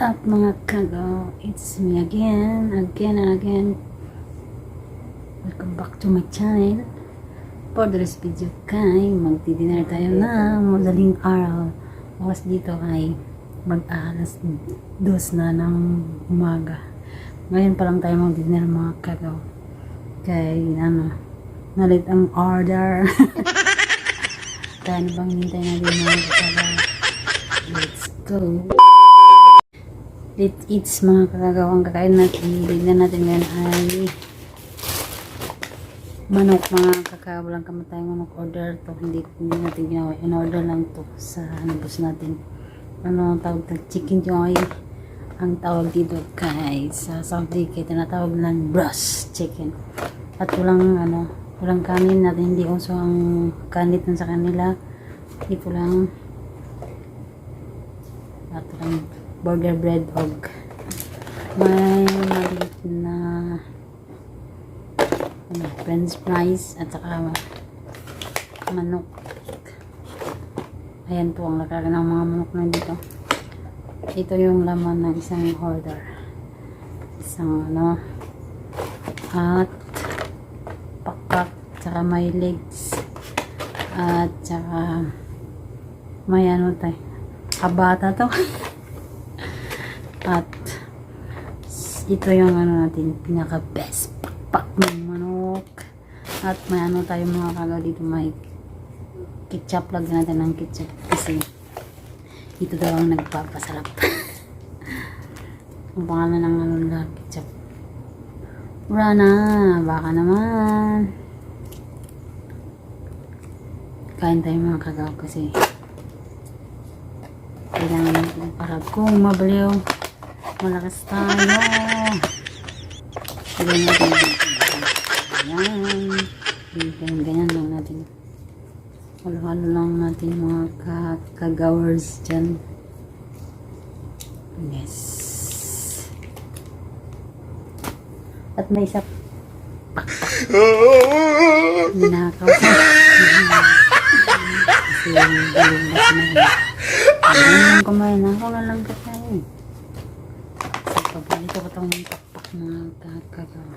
up mga kago? It's me again and again. Welcome back to my channel. For this video kay magdi-dinner tayo na madaling araw. Oras dito ay mag-alas 2 na ng umaga. Ngayon pa lang tayo magdi-dinner mga kago. Kay nalit ang order. Kaya ano bang hintay natin mga kago? Let's go. Let's eat mga kagawang kakain natin. Bigyan natin ngayon ay manok mga kakao. Walang kamatayang manok order to. Hindi natin ginawa. In-order lang to sa nabos natin. Ano ang tawag ng chicken joy? Ang tawag dito kay sa Saudi kaya tinatawag ng breast chicken. At walang kanin natin. Hindi uso ang kanit sa kanila. Ito lang. At lang burger bread og may maliit na french fries at saka manok. Ayan po ang lakaran ng mga manok na dito. Ito yung laman ng isang order. Isang at pakpak, saka may legs at saka may tayo kabata to. At ito yung natin pinaka best pakpak ng manok. At may tayo mga kagaw dito, may ketchup. Lagyan natin ng ketchup kasi ito daw ang nagpapasarap. Ang pangalan ng ketchup. Wala na, baka naman kain tayo mga kagaw kasi kailangan natin para kung mabaliw malakas tayo. Ganyan natin. Ayan. Ganyan lang natin. Halo-halo lang natin mga kagawers dyan. Yes. At may isa ninakaw ko. Kasi yung balundas na yun. Ayun kumain na ako na lang kasi. So, paborito ko itong pakpak mga kakagaw.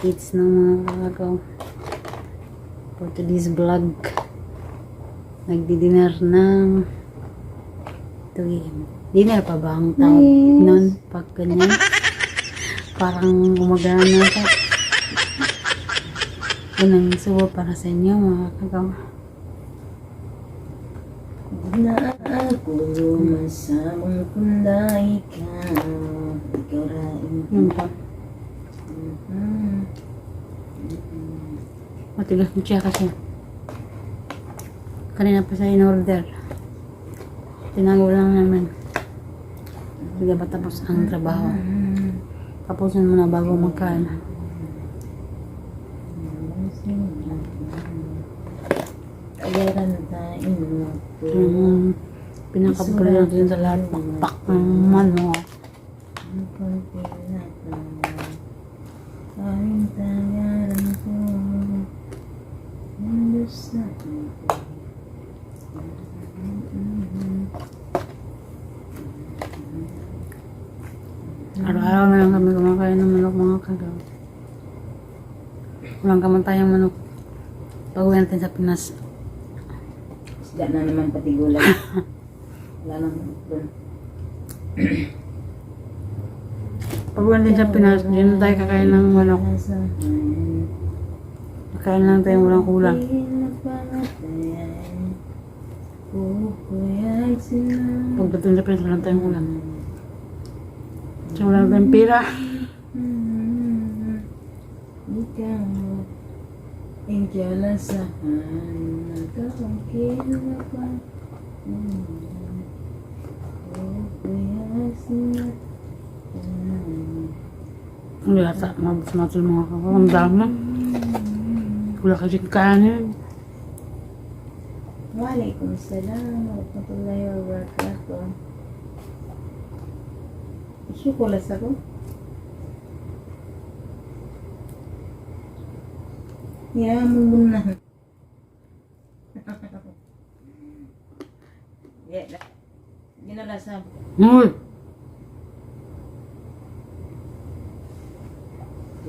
It's ng mga kakagaw. For today's vlog, nagdi-dinner ng 2 AM. Dinner pa ba ang tawag nun? Pag ganyan. Parang umagana na ito. Yan ang suwa para sa inyo mga kakagaw. Na ako masamang kunda ikaw rin Pa. Matigas mo siya kasi kanina pa siya in-order. Tinago lang namin. Hindi ba tapos ang trabaho? Tapusin mo na bago magkain. Agaran tayo Pinakabulo natin sa lahat pakpak ng manok. Araw-araw na lang kami kumakain ng manok mga kagaw. Walang kamantayang manok. Pag-uwi natin sa Pinas. Isda na naman pati gulay. Wala nang doon. Pag-uwi natin sa Pinas, hindi na tayo kakain ng manok. Kakain lang tayo walang kulang. Pagdating sa Pinas, walang tayong kulang. So, walang tayong pera. Ikaw inkalasahan nagkakangkin na pa Ang yata, mabos natin mga kakakamdam na. Wala kasi kanin. Waalaikumsalam warahmatullahi wabarakatuh. Syukurlah ako. Ya, muna. Ya, ginala sa Uy!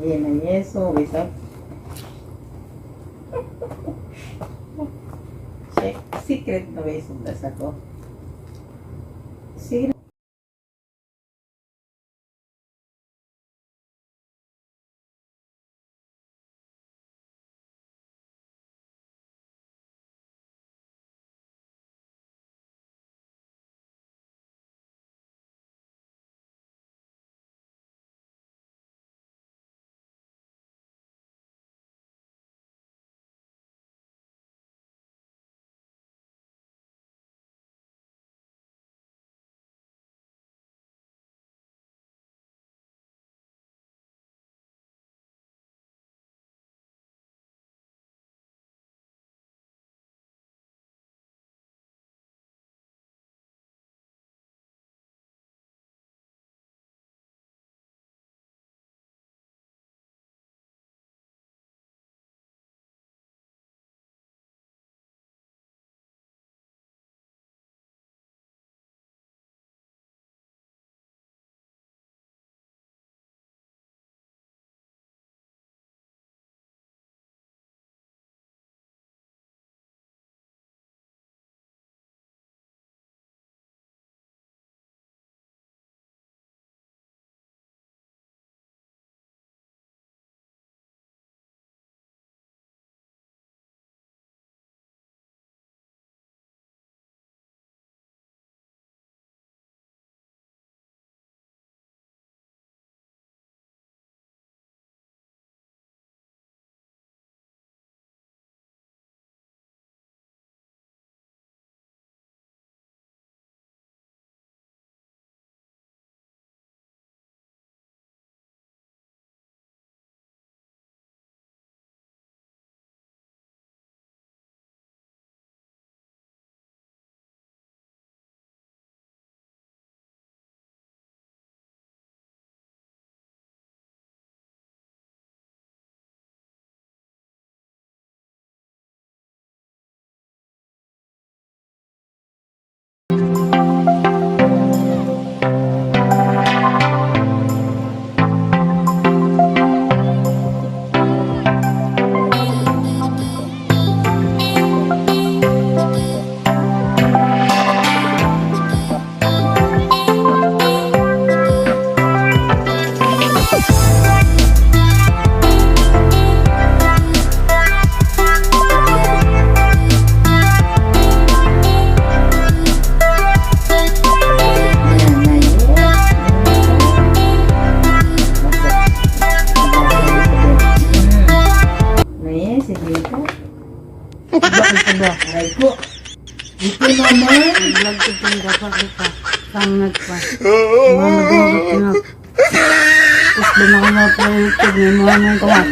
Yan na yeso, bisa. Secret na beso das ako. Secret. Aray ko. Ito naman. Vlog ko itong dapat ka. Sangat pa. Mamadurot na. Tapos lumaki na pa yung YouTube. May mga nang kawan.